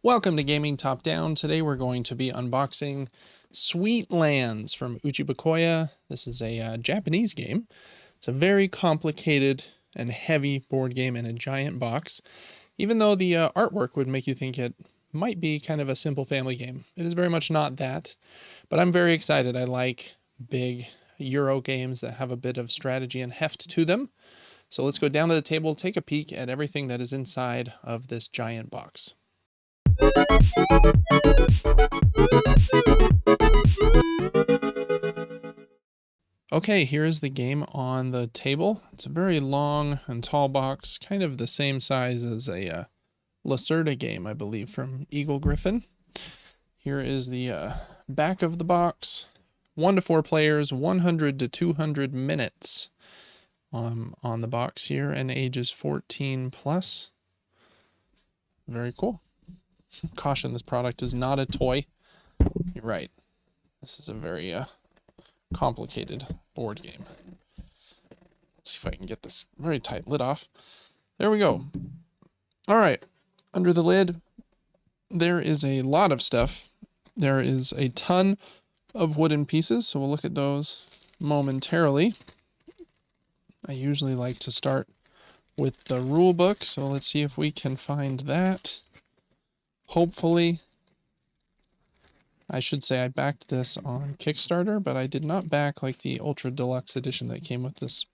Welcome to Gaming Top Down. Today we're going to be unboxing Sweet Lands from Uchibakoya. This is a Japanese game. It's a very complicated and heavy board game in a giant box, even though the artwork would make you think it might be kind of a simple family game. It is very much not that, but I'm very excited. I like big Euro games that have a bit of strategy and heft to them. So let's go down to the table, take a peek at everything that is inside of this giant box. Okay, here is the game on the table. It's a very long and tall box, kind of the same size as a Lacerda game, I believe, from Eagle Griffin. Here is the back of the box. 1 to 4 players, 100 to 200 minutes on the box here, and ages 14 plus. Very cool. Caution, this product is not a toy. You're right. This is a very complicated board game. Let's see if I can get this very tight lid off. There we go. All right. Under the lid, there is a lot of stuff. There is a ton of wooden pieces, so we'll look at those momentarily. I usually like to start with the rule book, so let's see if we can find that. Hopefully, I should say I backed this on Kickstarter, but I did not back like the Ultra Deluxe edition that came with this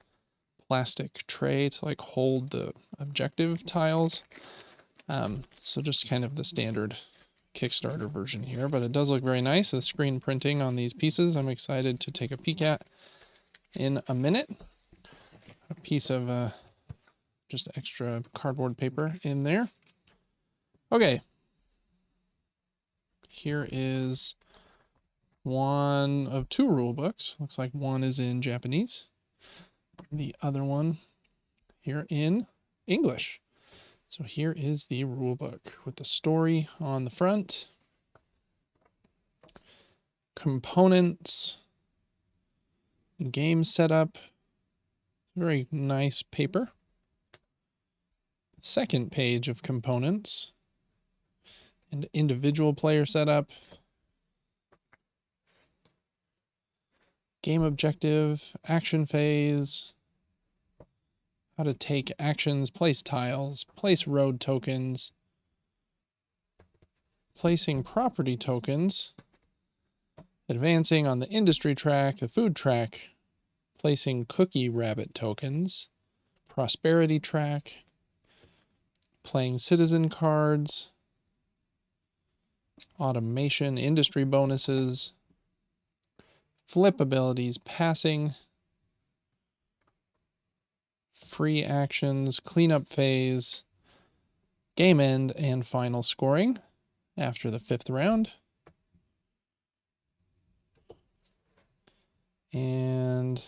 plastic tray to like hold the objective tiles. So just kind of the standard Kickstarter version here, but it does look very nice. The screen printing on these pieces, I'm excited to take a peek at in a minute. A piece of just extra cardboard paper in there. Okay. Here is one of 2 rule books. Looks like one is in Japanese. The other one here in English. So here is the rule book with the story on the front. Components. Game setup. Very nice paper. Second page of components. And individual player setup. Game objective, action phase, how to take actions, place tiles, place road tokens, placing property tokens, advancing on the industry track, the food track, placing cookie rabbit tokens, prosperity track, playing citizen cards, automation, industry bonuses, flip abilities, passing, free actions, cleanup phase, game end, and final scoring after the 5th round. And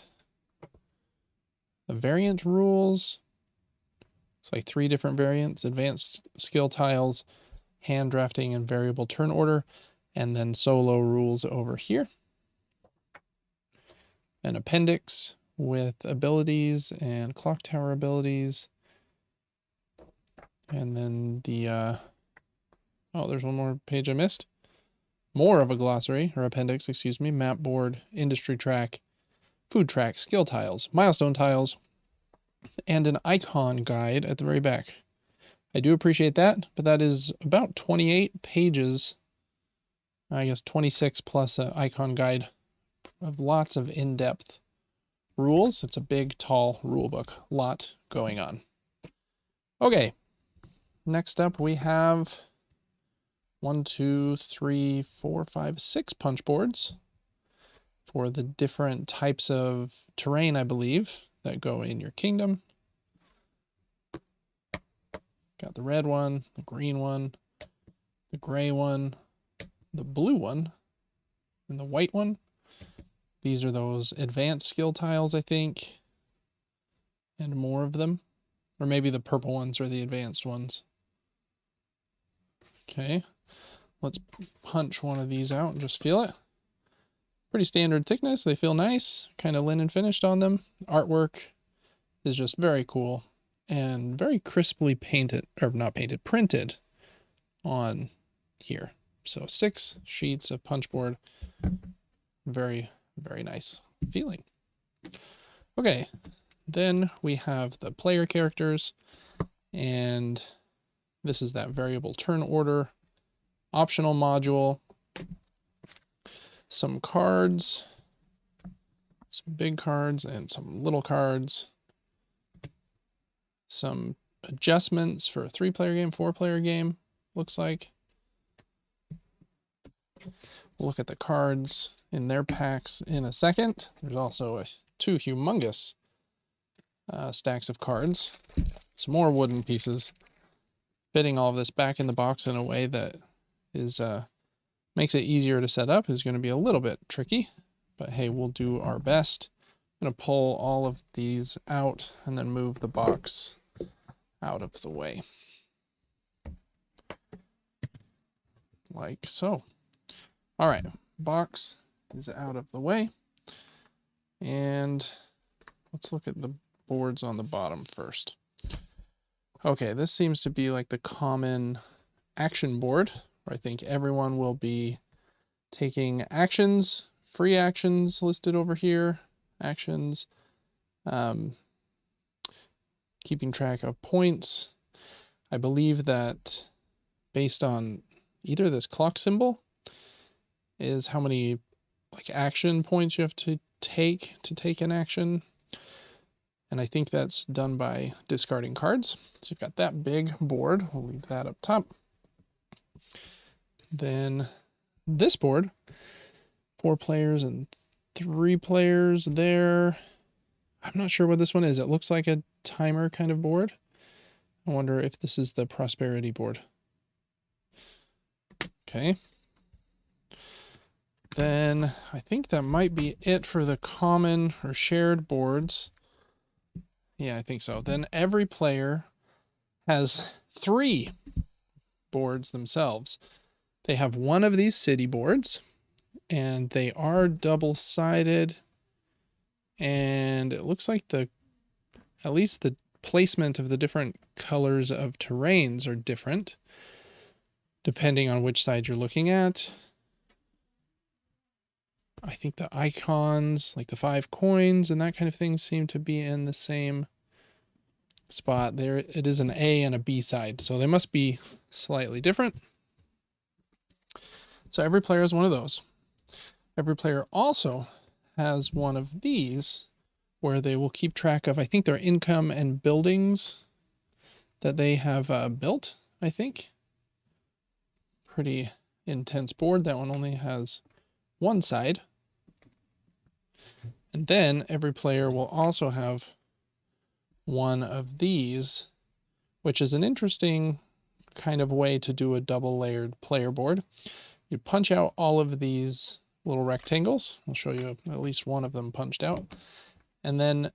the variant rules. It's like 3 different variants: advanced skill tiles, hand drafting, and variable turn order, and then solo rules over here. An appendix with abilities and clock tower abilities. And then the, oh, there's one more page I missed. More of a glossary, or appendix, excuse me, map board, industry track, food track, skill tiles, milestone tiles, and an icon guide at the very back. I do appreciate that, but that is about 28 pages, I guess 26 plus an icon guide of lots of in-depth rules. It's a big, tall rule book. Lot going on. Okay, next up we have 1, 2, 3, 4, 5, 6 punch boards for the different types of terrain, I believe, that go in your kingdom. Got the red one, the green one, the gray one, the blue one, and the white one. These are those advanced skill tiles, I think, and more of them. Or maybe the purple ones are the advanced ones. Okay, let's punch one of these out and just feel it. Pretty standard thickness. They feel nice, kind of linen finished on them. Artwork is just very cool and very crisply painted, or not painted, printed on here. So 6 sheets of punchboard. Very, very nice feeling. Okay, then we have the player characters, and this is that variable turn order, optional module, some cards, some big cards and some little cards, some adjustments for a 3-player game, 4-player game, looks like. We'll look at the cards in their packs in a second. There's also 2 humongous stacks of cards, some more wooden pieces. Fitting all of this back in the box in a way that is makes it easier to set up is going to be a little bit tricky, but hey, we'll do our best. I'm going to pull all of these out and then move the box out of the way. Like so. All right, box is out of the way. And let's look at the boards on the bottom first. Okay, this seems to be like the common action board, where I think everyone will be taking actions, free actions listed over here, actions, keeping track of points. I believe that based on either this clock symbol is how many like action points you have to take an action. And I think that's done by discarding cards. So you've got that big board. We'll leave that up top. Then this board, 4 players and 3 players there. I'm not sure what this one is. It looks like a timer kind of board. I wonder if this is the prosperity board. Okay. Then I think that might be it for the common or shared boards. Yeah, I think so. Then every player has 3 boards themselves. They have one of these city boards, and they are double-sided, and it looks like at least the placement of the different colors of terrains are different depending on which side you're looking at. I think the icons, like the 5 coins and that kind of thing, seem to be in the same spot. There it is an A and a B side, so they must be slightly different. So every player has one of those. Every player also has one of these where they will keep track of, I think, their income and buildings that they have built, I think. Pretty intense board. That one only has one side. And then every player will also have one of these, which is an interesting kind of way to do a double layered player board. You punch out all of these little rectangles. I'll show you at least one of them punched out. And then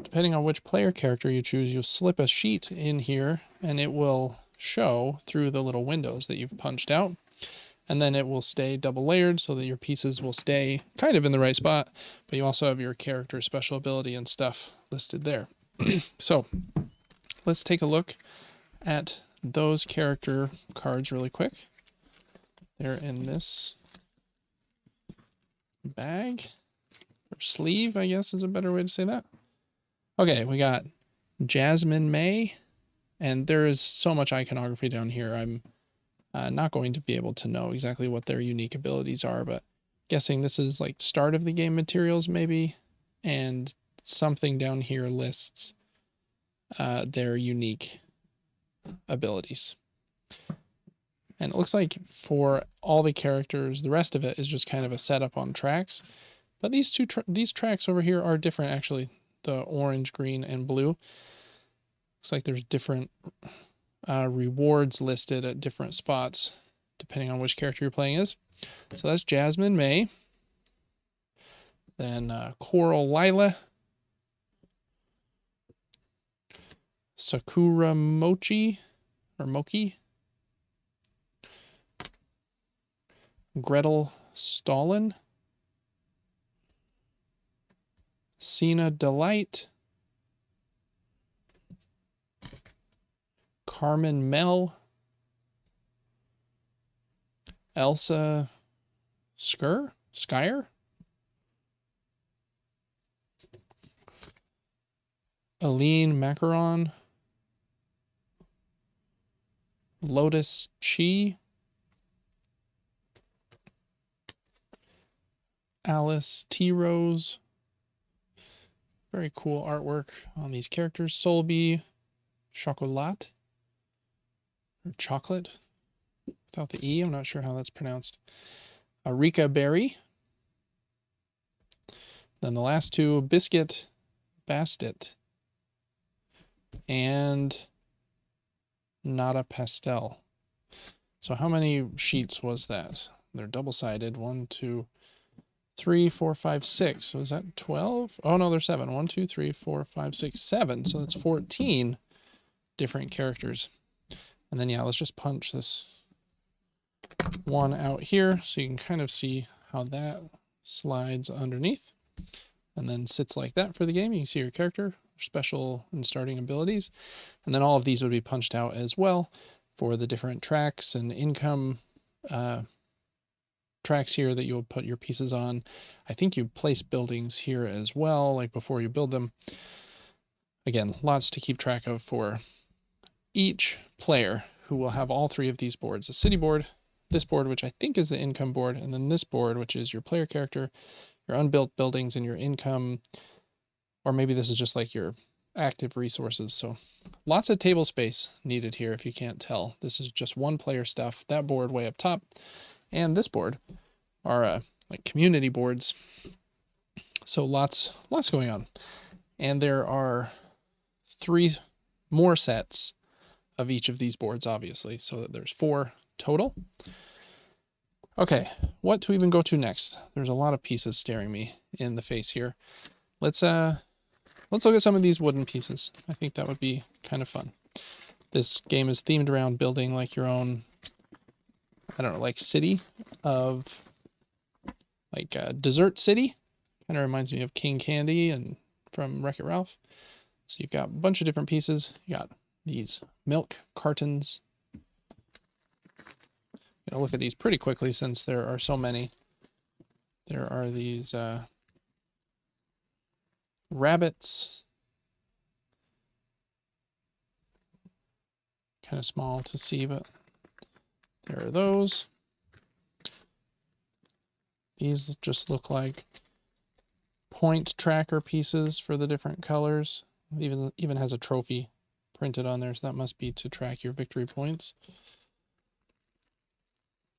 depending on which player character you choose, you'll slip a sheet in here and it will show through the little windows that you've punched out. And then it will stay double layered so that your pieces will stay kind of in the right spot, but you also have your character special ability and stuff listed there. So let's take a look at those character cards really quick. They're in this bag, or sleeve, I guess is a better way to say that. Okay, we got Jasmine May, and there is so much iconography down here. I'm not going to be able to know exactly what their unique abilities are, but guessing this is like start of the game materials maybe, and something down here lists their unique abilities. And it looks like for all the characters, the rest of it is just kind of a setup on tracks. But these these tracks over here are different, actually. The orange, green, and blue. Looks like there's different rewards listed at different spots, depending on which character you're playing is. So that's Jasmine May. Then Coral Lila. Sakura Mochi, or Moki. Gretel Stalin. Sina Delight. Carmen Mel. Elsa Skyer? Aline Macaron. Lotus Chi. Alice T. Rose. Very cool artwork on these characters. Solby Chocolat. Or chocolate. Without the E, I'm not sure how that's pronounced. Rika Berry. Then the last two, Biscuit Bastet and Nada Pastel. So how many sheets was that? They're double-sided. 1, 2, 3, 4, 5, 6. So is that 12? Oh no, there's 7. 1, 2, 3, 4, 5, 6, 7. So that's 14 different characters. And then yeah, let's just punch this one out here so you can kind of see how that slides underneath and then sits like that for the game. You can see your character, special and starting abilities, and then all of these would be punched out as well for the different tracks and income tracks here that you'll put your pieces on. I think you place buildings here as well, like before you build them. Again, lots to keep track of for each player, who will have all three of these boards: a city board, this board, which I think is the income board, and then this board, which is your player character, your unbuilt buildings, and your income, or maybe this is just like your active resources. So lots of table space needed here if you can't tell. This is just one player stuff. That board way up top and this board are like community boards. So lots going on. And there are 3 more sets of each of these boards, obviously, so that there's 4 total. Okay, what to even go to next? There's a lot of pieces staring me in the face here. Let's look at some of these wooden pieces. I think that would be kind of fun. This game is themed around building like your own, I don't know, like city of, like Dessert City. Kind of reminds me of King Candy and from Wreck-It Ralph. So you've got a bunch of different pieces. You got these milk cartons. I'm gonna look at these pretty quickly since there are so many. There are these rabbits. Kind of small to see, but there are those. These just look like point tracker pieces for the different colors. Even has a trophy printed on there, so that must be to track your victory points.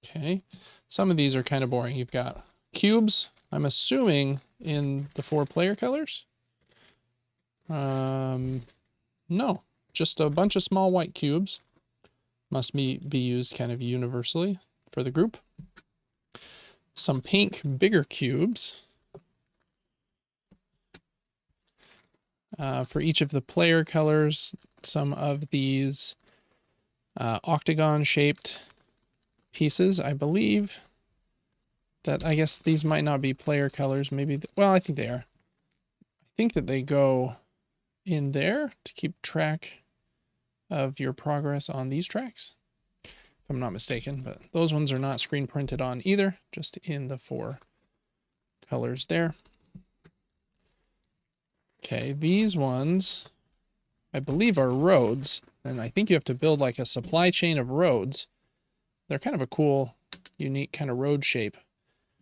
Okay, some of these are kind of boring. You've got cubes, I'm assuming in the 4 player colors. No, just a bunch of small white cubes. Must be used kind of universally for the group. Some pink bigger cubes. For each of the player colors, some of these octagon-shaped pieces, I believe that, I guess these might not be player colors. Maybe, well, I think they are. I think that they go in there to keep track of your progress on these tracks, if I'm not mistaken, but those ones are not screen printed on either, just in the 4 colors there. Okay, these ones, I believe, are roads, and I think you have to build like a supply chain of roads. They're kind of a cool, unique kind of road shape.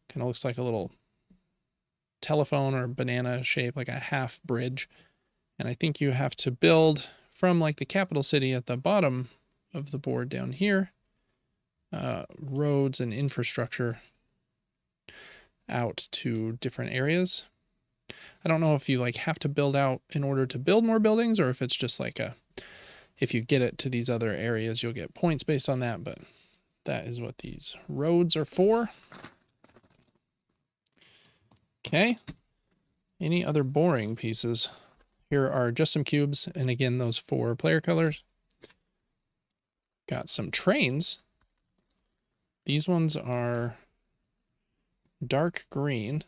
Kind of looks like a little telephone or banana shape, like a half bridge. And I think you have to build from like the capital city at the bottom of the board down here, roads and infrastructure out to different areas. I don't know if you like have to build out in order to build more buildings, or if it's just like if you get it to these other areas, you'll get points based on that, but that is what these roads are for. Okay. Any other boring pieces? Here are just some cubes, and again, those 4 player colors. Got some trains. These ones are dark green.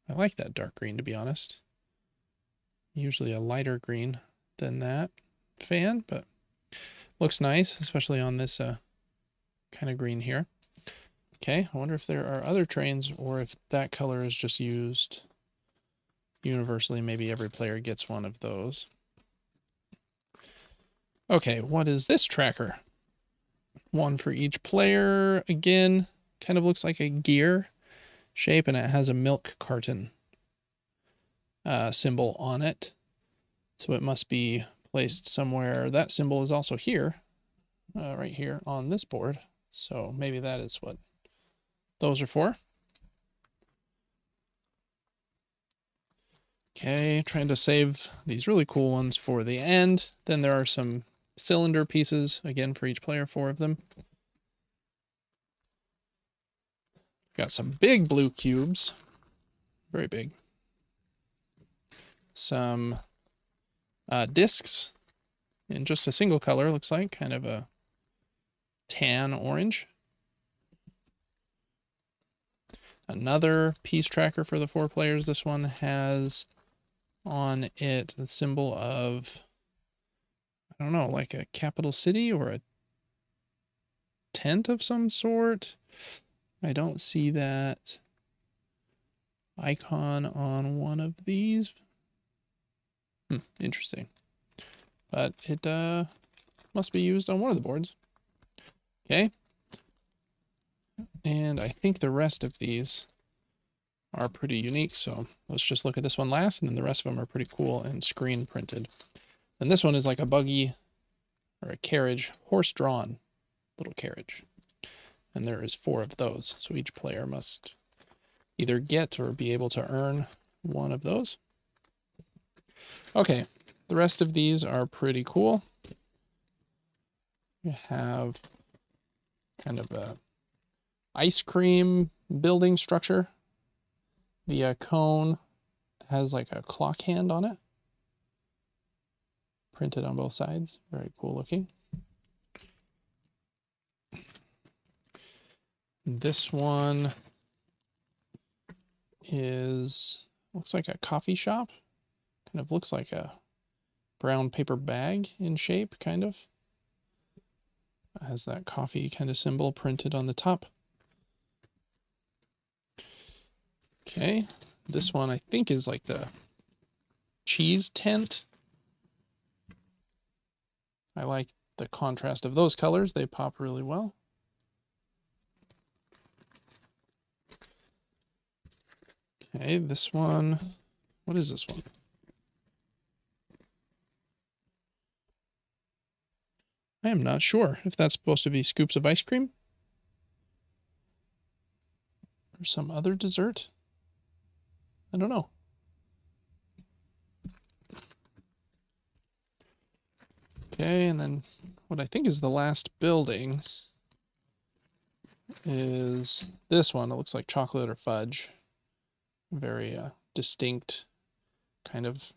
I like that dark green, to be honest. Usually a lighter green than that fan, but looks nice, especially on this kind of green here. Okay, I wonder if there are other trains or if that color is just used universally. Maybe every player gets one of those. Okay, what is this tracker? One for each player. Again, kind of looks like a gear shape, and it has a milk carton symbol on it. So it must be placed somewhere. That symbol is also here, right here on this board. So maybe that is what those are for. Okay, trying to save these really cool ones for the end. Then there are some cylinder pieces, again, for each player, 4 of them. Got some big blue cubes, very big. Some discs in just a single color, looks like, kind of a tan orange. Another piece tracker for the 4 players. This one has on it the symbol of, I don't know, like a capital city or a tent of some sort. I don't see that icon on one of these. Interesting. But it must be used on one of the boards. Okay. And I think the rest of these are pretty unique, so let's just look at this one last, and then the rest of them are pretty cool and screen printed. And this one is like a buggy or a carriage, horse-drawn little carriage. And there is 4 of those, so each player must either get or be able to earn one of those. Okay, the rest of these are pretty cool. We have kind of a ice cream building structure. The cone has like a clock hand on it, printed on both sides. Very cool looking. This one looks like a coffee shop. Kind of looks like a brown paper bag in shape, kind of. It has that coffee kind of symbol printed on the top. Okay, this one I think is like the cheese tent. I like the contrast of those colors. They pop really well. Okay, this one, what is this one? I am not sure if that's supposed to be scoops of ice cream or some other dessert. I don't know. Okay, and then what I think is the last building is this one. It looks like chocolate or fudge. Very distinct, kind of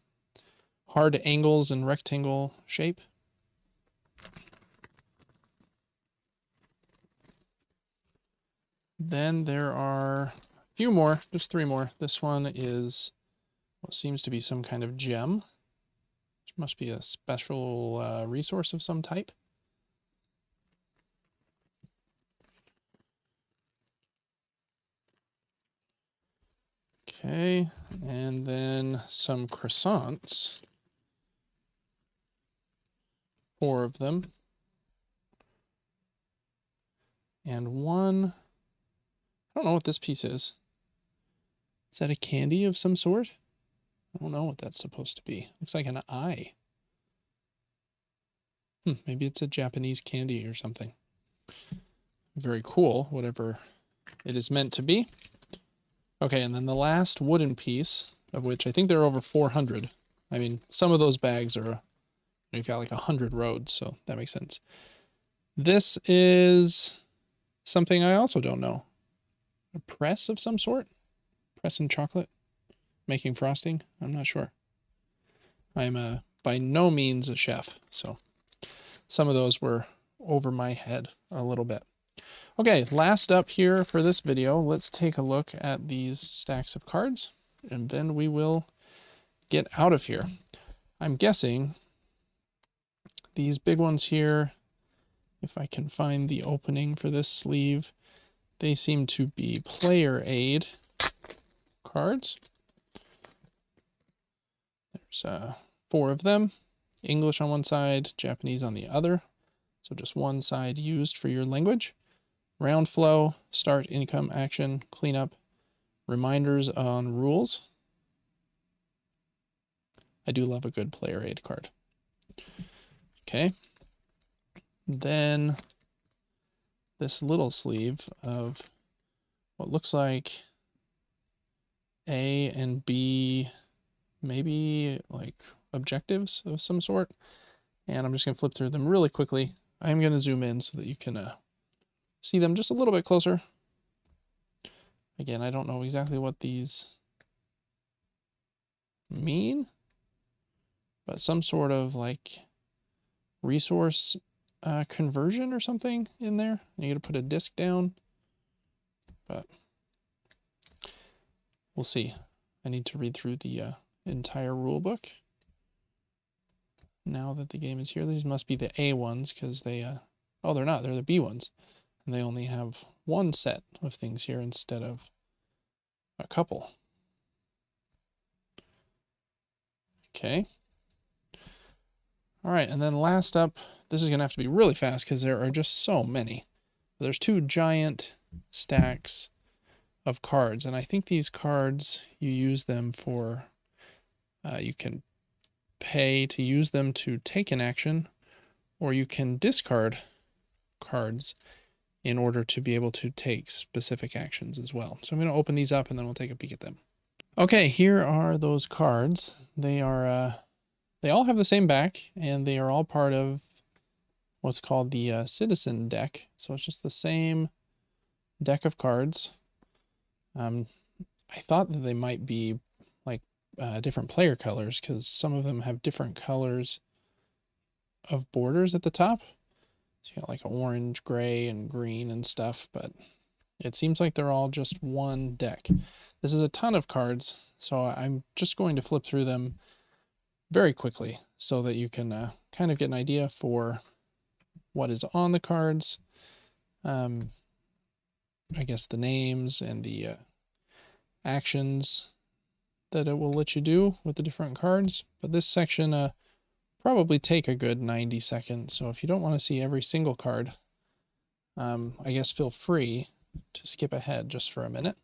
hard angles and rectangle shape. Then there are a few more, just 3 more. This one is what seems to be some kind of gem, which must be a special resource of some type. Okay, and then some croissants. 4 of them. And one, I don't know what this piece is. Is that a candy of some sort? I don't know what that's supposed to be. Looks like an eye. Maybe it's a Japanese candy or something. Very cool, whatever it is meant to be. Okay, and then the last wooden piece, of which I think there are over 400. I mean, some of those bags are, you've got like 100 roads, so that makes sense. This is something I also don't know. A press of some sort? Pressing chocolate? Making frosting? I'm not sure. I'm by no means a chef, so some of those were over my head a little bit. Okay, last up here for this video, let's take a look at these stacks of cards, and then we will get out of here. I'm guessing these big ones here, if I can find the opening for this sleeve. They seem to be player aid cards. There's 4 of them. English on one side, Japanese on the other. So just one side used for your language. Round flow, start, income, action, cleanup, reminders on rules. I do love a good player aid card. Okay. Then this little sleeve of what looks like A and B, maybe like objectives of some sort. And I'm just going to flip through them really quickly. I'm going to zoom in so that you can see them just a little bit closer. Again, I don't know exactly what these mean, but some sort of like resource conversion or something in there. You got to put a disc down, but we'll see. I need to read through the entire rule book. Now that the game is here, these must be the A ones because they, oh, they're not, they're the B ones. And they only have one set of things here instead of a couple. Okay. All right, and then last up, this is going to have to be really fast because there are just so many. There's 2 giant stacks of cards, and I think these cards, you use them for, you can pay to use them to take an action, or you can discard cards in order to be able to take specific actions as well. So I'm going to open these up and then we'll take a peek at them. Okay, here are those cards. They are, they all have the same back, and they are all part of what's called the Citizen deck. So it's just the same deck of cards. I thought that they might be like different player colors because some of them have different colors of borders at the top. So you got like orange, gray, and green and stuff, but it seems like they're all just one deck. This is a ton of cards, so I'm just going to flip through them very quickly so that you can kind of get an idea for what is on the cards. I guess the names and the actions that it will let you do with the different cards. But this section probably take a good 90 seconds. So if you don't want to see every single card, I guess feel free to skip ahead just for a minute.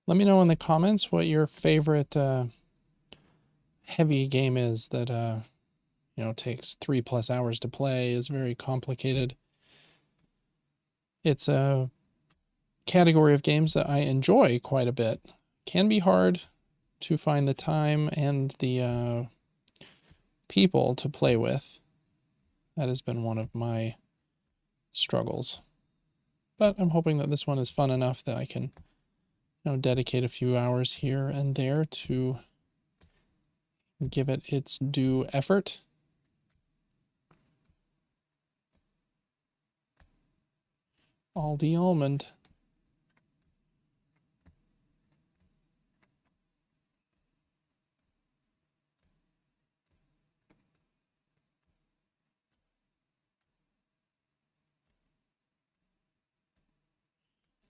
Let me know in the comments what your favorite heavy game is that takes 3+ hours to play, is very complicated. It's a category of games that I enjoy quite a bit. Can be hard to find the time and the people to play with. That has been one of my struggles. But I'm hoping that this one is fun enough that I can dedicate a few hours here and there to give it its due effort. Aldi Almond.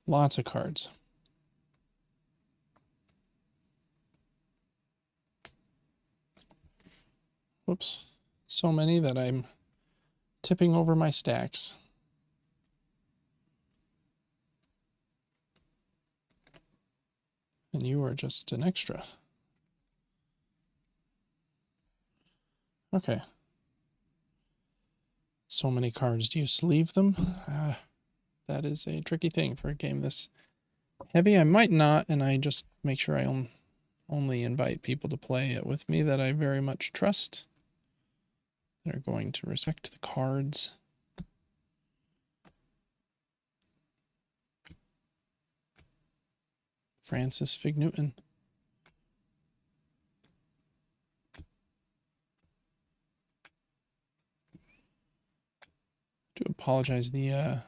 Lots of cards. Whoops. So many that I'm tipping over my stacks. And you are just an extra. Okay. So many cards. Do you sleeve them? That is a tricky thing for a game this heavy. I might not, and I just make sure I only invite people to play it with me that I very much trust. They're going to respect the cards. Francis Fig Newton. Do apologize. The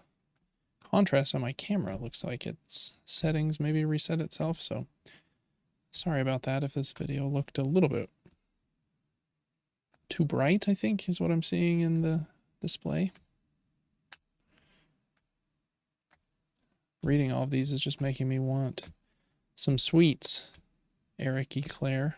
contrast on my camera looks like its settings maybe reset itself, so sorry about that if this video looked a little bit too bright, I think, is what I'm seeing in the display. Reading all of these is just making me want some sweets. Eric Eclair.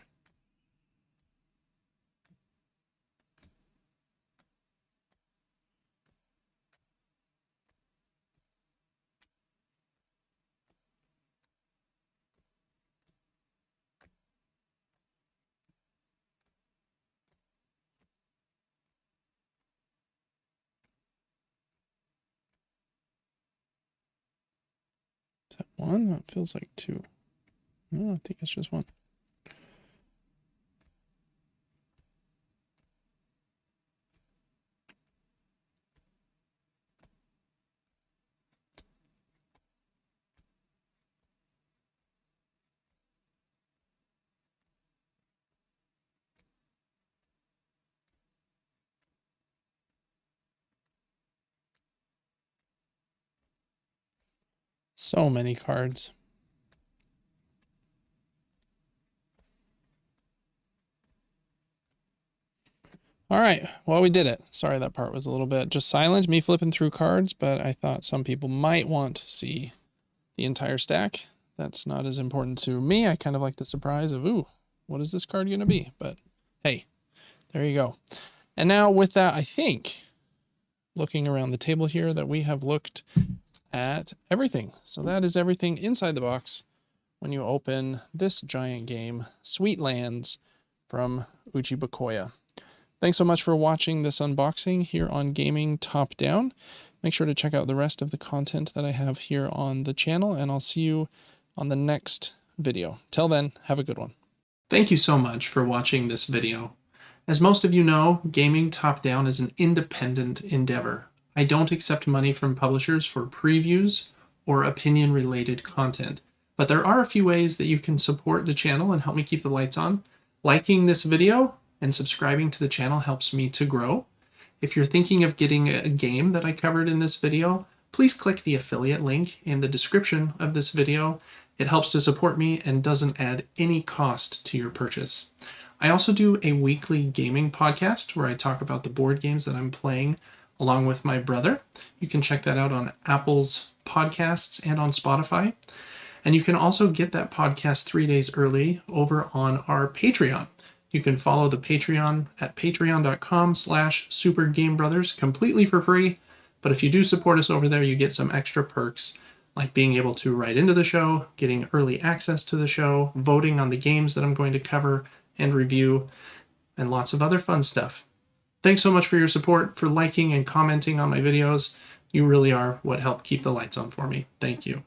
Is that one? That feels like two. No, I think it's just one. So many cards. All right, well, we did it. Sorry that part was a little bit just silent, me flipping through cards, but I thought some people might want to see the entire stack. That's not as important to me. I kind of like the surprise of, ooh, what is this card going to be? But hey, there you go. And now with that, I think, looking around the table here, that we have looked at everything. So that is everything inside the box when you open this giant game, Sweet Lands from Uchi Bakoya. Thanks so much for watching this unboxing here on Gaming Top Down. Make sure to check out the rest of the content that I have here on the channel, and I'll see you on the next video. Till then, have a good one. Thank you so much for watching this video. As most of you know, Gaming Top Down is an independent endeavor. I don't accept money from publishers for previews or opinion-related content, but there are a few ways that you can support the channel and help me keep the lights on. Liking this video and subscribing to the channel helps me to grow. If you're thinking of getting a game that I covered in this video, please click the affiliate link in the description of this video. It helps to support me and doesn't add any cost to your purchase. I also do a weekly gaming podcast where I talk about the board games that I'm playing along with my brother. You can check that out on Apple's podcasts and on Spotify. And you can also get that podcast 3 days early over on our Patreon. You can follow the Patreon at patreon.com/supergamebrothers completely for free. But if you do support us over there, you get some extra perks like being able to write into the show, getting early access to the show, voting on the games that I'm going to cover and review, and lots of other fun stuff. Thanks so much for your support, for liking and commenting on my videos. You really are what helped keep the lights on for me. Thank you.